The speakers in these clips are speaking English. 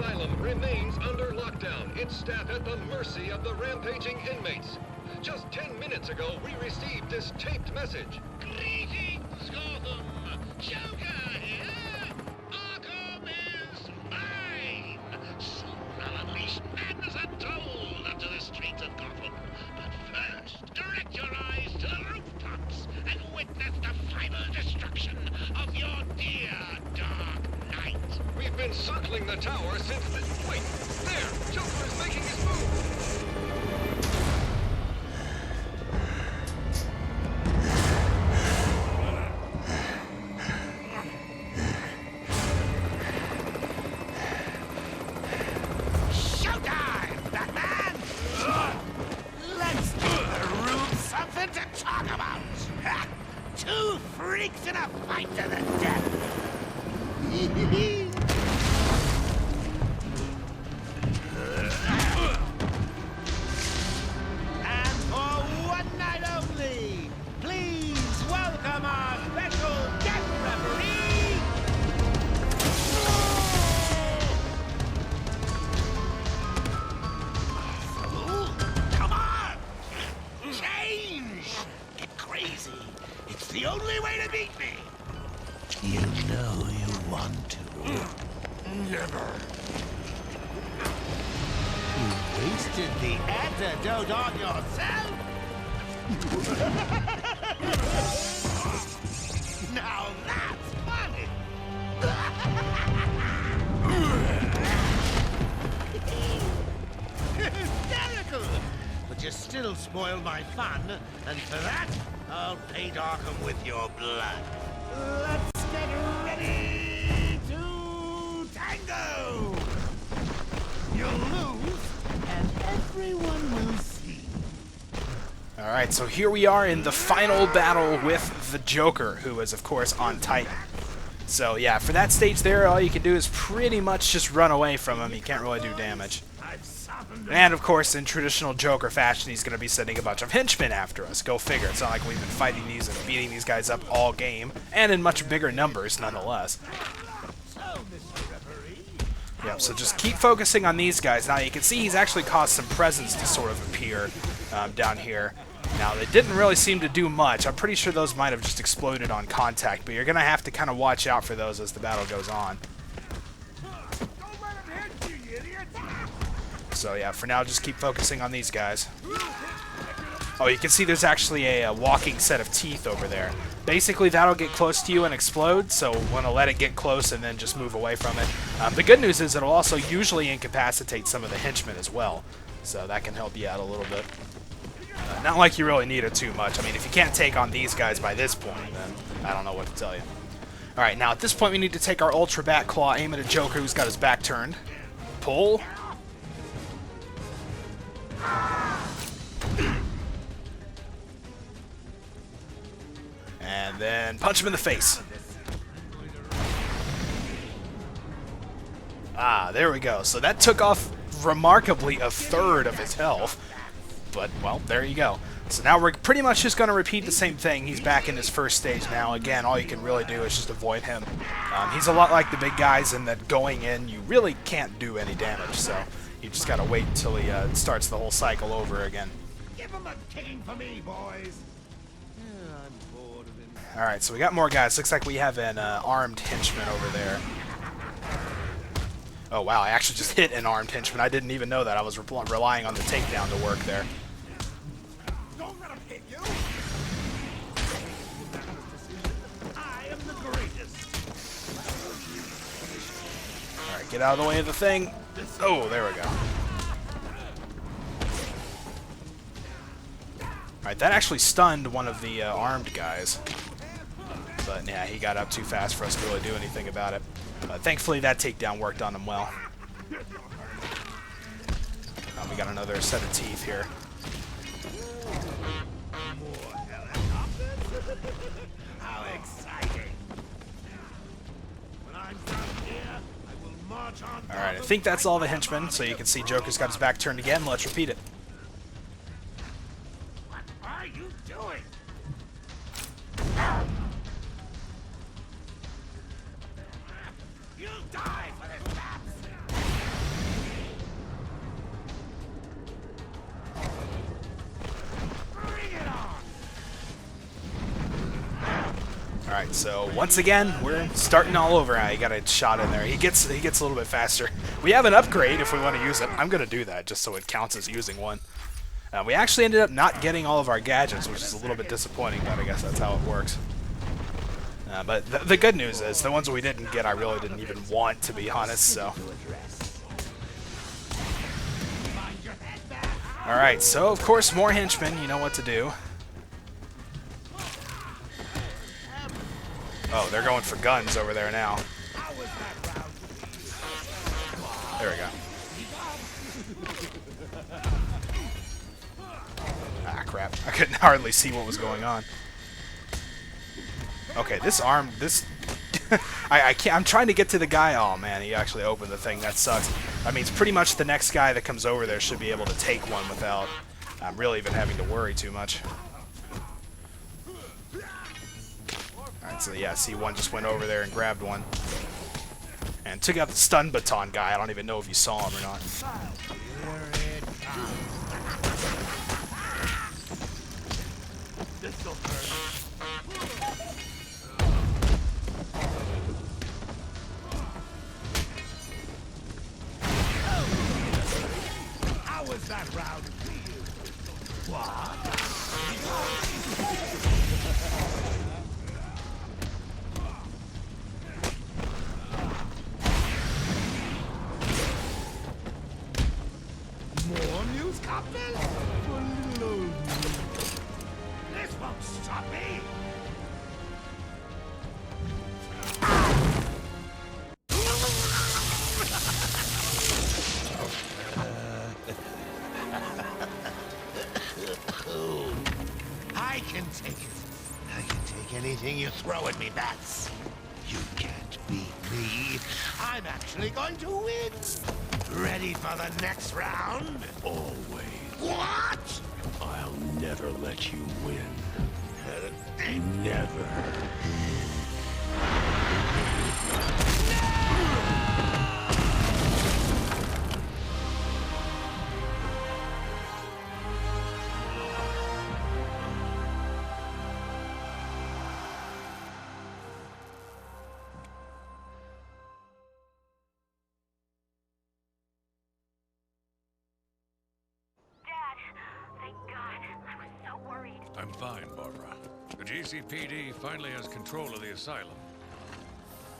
Asylum remains under lockdown, its staff at the mercy of the rampaging inmates. Just 10 minutes ago, we received this taped message. Greetings, Gotham! Joker here! Arkham is mine! Soon I'll unleash madness untold onto the streets of Gotham. But first, direct your eyes to the rooftops and witness the final destruction of your dear Dark Knight. We've been circling the tower since the... Wait! There! Joker is making his move! Showdown, Batman! Let's give the room something to talk about! Ha! Two freaks in a fight to the death! And for one night only, please welcome our special guest referee, come on! Change! Get crazy! It's the only way to beat me! You know you want to. Never. You wasted the antidote on yourself? Now that's funny! Hysterical! But you still spoil my fun, and for that, I'll paint Arkham with your blood. Let's get ready to tango! You'll lose, and everyone will see. Alright, so here we are in the final battle with the Joker, who is, of course, on Titan. So, yeah, for that stage there, all you can do is pretty much just run away from him. You can't really do damage. And, of course, in traditional Joker fashion, he's going to be sending a bunch of henchmen after us. Go figure. It's not like we've been fighting these and beating these guys up all game, and in much bigger numbers, nonetheless. Yep, so just keep focusing on these guys. Now, you can see he's actually caused some presence to sort of appear down here. Now, they didn't really seem to do much. I'm pretty sure those might have just exploded on contact, but you're going to have to kind of watch out for those as the battle goes on. So yeah, for now, just keep focusing on these guys. Oh, you can see there's actually a walking set of teeth over there. Basically, that'll get close to you and explode, so want to let it get close and then just move away from it. The good news is it'll also usually incapacitate some of the henchmen as well, so that can help you out a little bit. Not like you really need it too much. I mean, if you can't take on these guys by this point, then I don't know what to tell you. Alright, now at this point we need to take our Ultra Bat Claw, aim at a Joker who's got his back turned. Pull. And then punch him in the face. Ah, there we go. So that took off remarkably a third of his health. But, well, there you go. So now we're pretty much just going to repeat the same thing. He's back in his first stage now. Again, all you can really do is just avoid him. He's a lot like the big guys in that going in, you really can't do any damage. So you just got to wait until he starts the whole cycle over again. Give him a kicking for me, boys. I'm bored of him. Alright, so we got more guys. Looks like we have an armed henchman over there. Oh, wow, I actually just hit an armed henchman. I didn't even know that. I was relying on the takedown to work there. Don't let him hit you. I am the greatest. Alright, get out of the way of the thing. Oh, there we go. Alright, that actually stunned one of the armed guys. But, yeah, he got up too fast for us to really do anything about it. Thankfully, that takedown worked on him well. We got another set of teeth here. More helicopters? How exciting! When I'm done here, I will march on. Alright, I think that's all the henchmen, so you can see Joker's got his back turned again. Let's repeat it. What are you doing? You'll die for this, Babs! Alright, so once again, we're starting all over. I got a shot in there. He gets a little bit faster. We have an upgrade if we want to use it. I'm going to do that just so it counts as using one. We actually ended up not getting all of our gadgets, which is a little bit disappointing, but I guess that's how it works. But the good news is, the ones we didn't get, I really didn't even want, to be honest, so... Alright, so of course, more henchmen, you know what to do. Oh, they're going for guns over there now. There we go. Ah, crap. I couldn't hardly see what was going on. Okay, this arm, this... I can't, I'm trying to get to the guy. Oh, man, he actually opened the thing. That sucks. That means pretty much the next guy that comes over there should be able to take one without really even having to worry too much. Alright, so yeah, see, one just went over there and grabbed one. And took out the stun baton guy. I don't even know if you saw him or not. How was that round for you? What? More news, Captain? This won't stop me! I can take it. I can take anything you throw at me, Bats. You can't beat me. I'm actually going to win. Ready for the next round? Always. What? I'll never let you win. Never. I'm fine, Barbara. The GCPD finally has control of the asylum.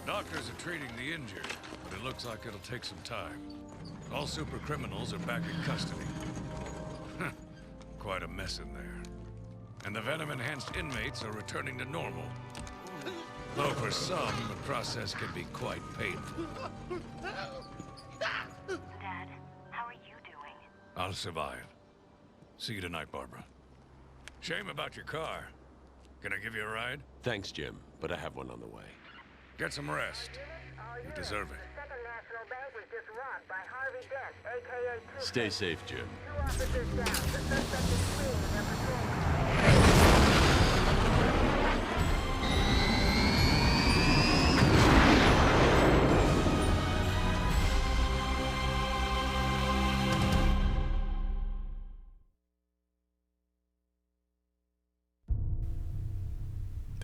Doctors are treating the injured, but it looks like it'll take some time. All super criminals are back in custody. Quite a mess in there. And the venom-enhanced inmates are returning to normal. Though for some, the process can be quite painful. Dad, how are you doing? I'll survive. See you tonight, Barbara. Shame about your car. Can I give you a ride? Thanks, Jim, but I have one on the way. Get some rest. You deserve it. Second National Bank was just robbed by Harvey Dent, aka Two. Stay safe, Jim. 2 officers down. The suspect is fleeing in their patrol car.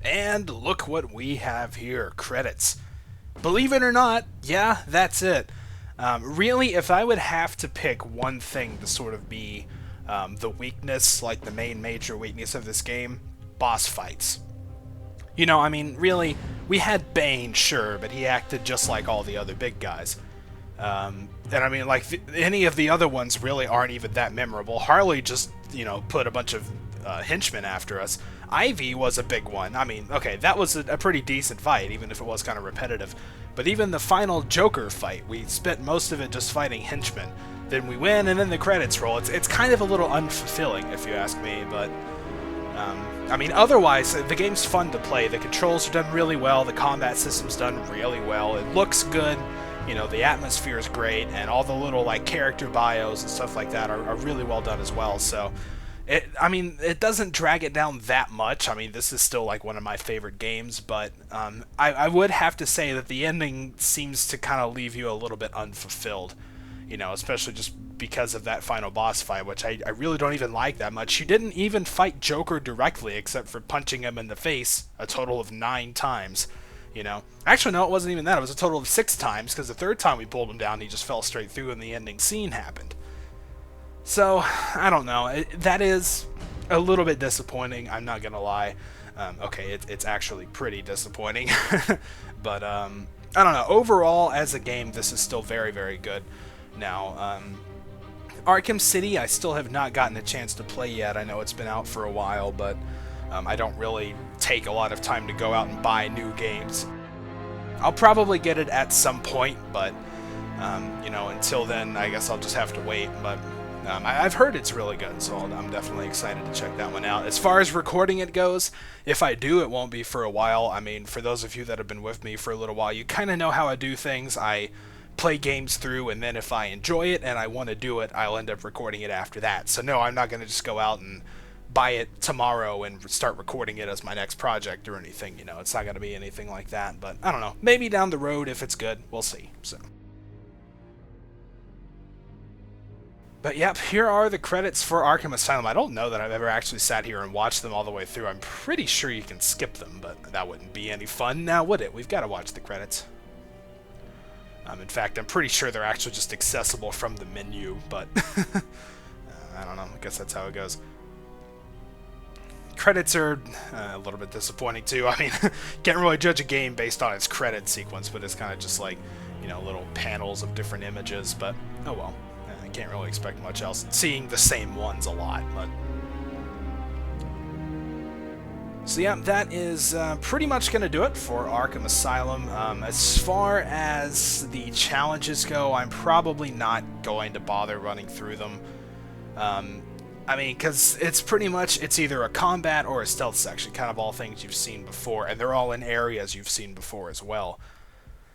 And look what we have here. Credits. Believe it or not, yeah, that's it. Really, if I would have to pick one thing to sort of be the weakness, like the main major weakness of this game, boss fights. You know, I mean, really, we had Bane, sure, but he acted just like all the other big guys. And I mean, like, any of the other ones really aren't even that memorable. Harley just, you know, put a bunch of henchmen after us. Ivy was a big one. I mean, okay, that was a pretty decent fight, even if it was kind of repetitive. But even the final Joker fight, we spent most of it just fighting henchmen. Then we win, and then the credits roll. It's kind of a little unfulfilling, if you ask me, but... I mean, otherwise, the game's fun to play. The controls are done really well, the combat system's done really well, it looks good, you know, the atmosphere is great, and all the little, like, character bios and stuff like that are really well done as well, so... I mean, it doesn't drag it down that much. I mean, this is still, like, one of my favorite games, but I would have to say that the ending seems to kind of leave you a little bit unfulfilled. you know, especially just because of that final boss fight, which I really don't even like that much. You didn't even fight Joker directly, except for punching him in the face a total of 9 times, you know. Actually, no, it wasn't even that. It was a total of 6 times, because the 3rd time we pulled him down, he just fell straight through and the ending scene happened. So, I don't know. That is a little bit disappointing, I'm not gonna lie. Okay, it's actually pretty disappointing. But, I don't know. Overall, as a game, this is still very, very good. Now, Arkham City, I still have not gotten a chance to play yet. I know it's been out for a while, but I don't really take a lot of time to go out and buy new games. I'll probably get it at some point, but, you know, until then, I guess I'll just have to wait. But I've heard it's really good, so I'm definitely excited to check that one out. As far as recording it goes, if I do, it won't be for a while. I mean, for those of you that have been with me for a little while, you kind of know how I do things. I play games through, and then if I enjoy it and I want to do it, I'll end up recording it after that. So no, I'm not going to just go out and buy it tomorrow and start recording it as my next project or anything, you know. It's not going to be anything like that, but I don't know. Maybe down the road if it's good. We'll see. So, but yep, here are the credits for Arkham Asylum. I don't know that I've ever actually sat here and watched them all the way through. I'm pretty sure you can skip them, but that wouldn't be any fun now, would it? We've got to watch the credits. In fact, I'm pretty sure they're actually just accessible from the menu, but I don't know. I guess that's how it goes. Credits are a little bit disappointing, too. I mean, can't really judge a game based on its credit sequence, but it's kind of just like, you know, little panels of different images, but oh well. I can't really expect much else. Seeing the same ones a lot, but... So yeah, that is pretty much going to do it for Arkham Asylum. As far as the challenges go, I'm probably not going to bother running through them. I mean, because it's pretty much, it's either a combat or a stealth section, kind of all things you've seen before, and they're all in areas you've seen before as well.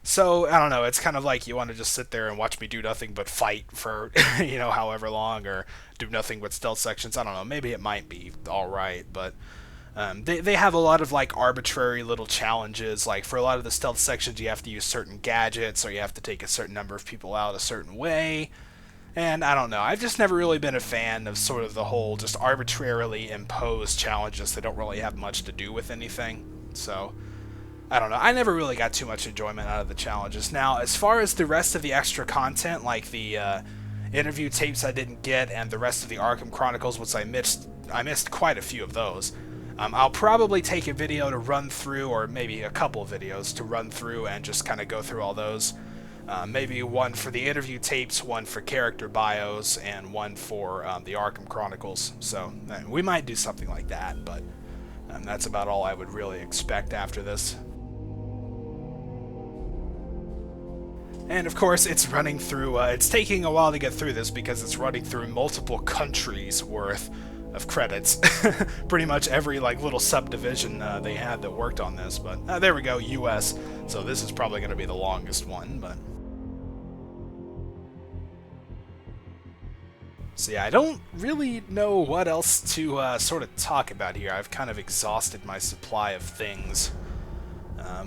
So, I don't know, it's kind of like you want to just sit there and watch me do nothing but fight for, you know, however long, or do nothing but stealth sections. I don't know, maybe it might be alright, but... They have a lot of like arbitrary little challenges. Like for a lot of the stealth sections, you have to use certain gadgets, or you have to take a certain number of people out a certain way. And I don't know, I've just never really been a fan of sort of the whole just arbitrarily imposed challenges that don't really have much to do with anything. So, I don't know, I never really got too much enjoyment out of the challenges. Now, as far as the rest of the extra content, like the interview tapes I didn't get, and the rest of the Arkham Chronicles, which I missed quite a few of those. I'll probably take a video to run through, or maybe a couple of videos to run through and just kind of go through all those. Maybe one for the interview tapes, one for character bios, and one for the Arkham Chronicles. So we might do something like that, but that's about all I would really expect after this. And of course, it's running through, it's taking a while to get through this because it's running through multiple countries worth of credits. Pretty much every like little subdivision they had that worked on this, but there we go, US. So this is probably going to be the longest one, but... So yeah, I don't really know what else to sort of talk about here. I've kind of exhausted my supply of things.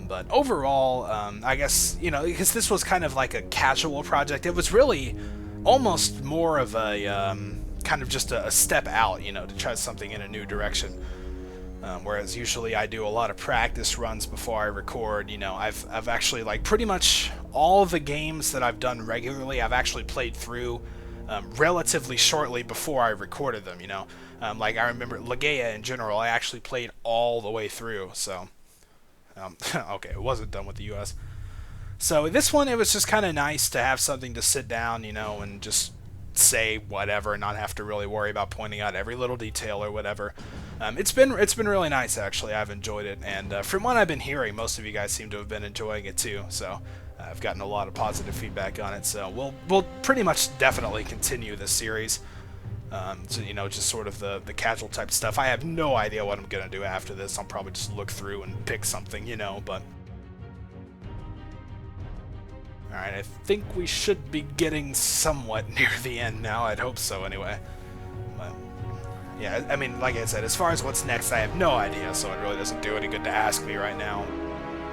But overall, I guess, you know, because this was kind of like a casual project, it was really almost more of a... kind of just a step out, you know, to try something in a new direction. Whereas usually I do a lot of practice runs before I record. You know, I've actually, like, pretty much all the games that I've done regularly, I've actually played through relatively shortly before I recorded them, you know. Like, I remember Legaia in general, I actually played all the way through, so... okay, it wasn't done with the US. So this one, it was just kind of nice to have something to sit down, you know, and just say whatever and not have to really worry about pointing out every little detail or whatever. It's been really nice, actually. I've enjoyed it, and from what I've been hearing, most of you guys seem to have been enjoying it too, so I've gotten a lot of positive feedback on it, so we'll pretty much definitely continue this series. So, you know, just sort of the casual type stuff. I have no idea what I'm gonna do after this. I'll probably just look through and pick something, you know, but... Alright, I think we should be getting somewhat near the end now. I'd hope so, anyway. But, yeah, I mean, like I said, as far as what's next, I have no idea, so it really doesn't do any good to ask me right now.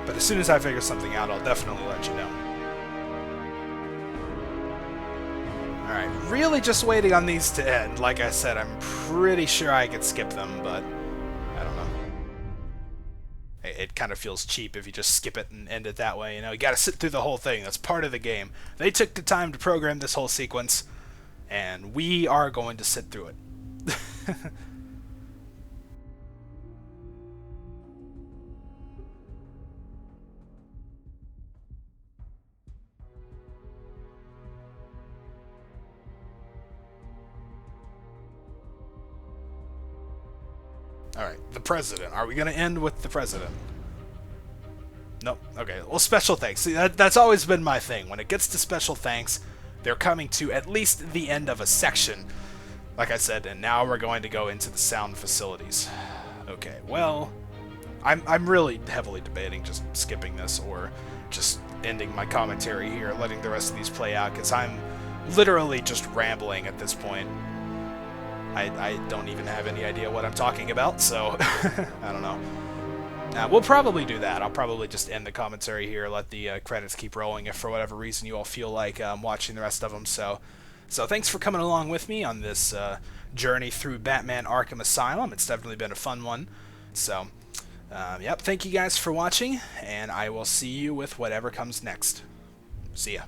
But as soon as I figure something out, I'll definitely let you know. Alright, really just waiting on these to end. Like I said, I'm pretty sure I could skip them, but I don't know. It kind of feels cheap if you just skip it and end it that way, you know? You gotta sit through the whole thing. That's part of the game. They took the time to program this whole sequence, and we are going to sit through it. Alright, the president. Are we going to end with the president? Nope. Okay, well, special thanks. See, that's always been my thing. When it gets to special thanks, they're coming to at least the end of a section. Like I said, and now we're going to go into the sound facilities. Okay, well, I'm really heavily debating just skipping this or just ending my commentary here, letting the rest of these play out, because I'm literally just rambling at this point. I don't even have any idea what I'm talking about, so I don't know. We'll probably do that. I'll probably just end the commentary here, let the credits keep rolling if for whatever reason you all feel like watching the rest of them. So thanks for coming along with me on this journey through Batman Arkham Asylum. It's definitely been a fun one. So, yep, thank you guys for watching, and I will see you with whatever comes next. See ya.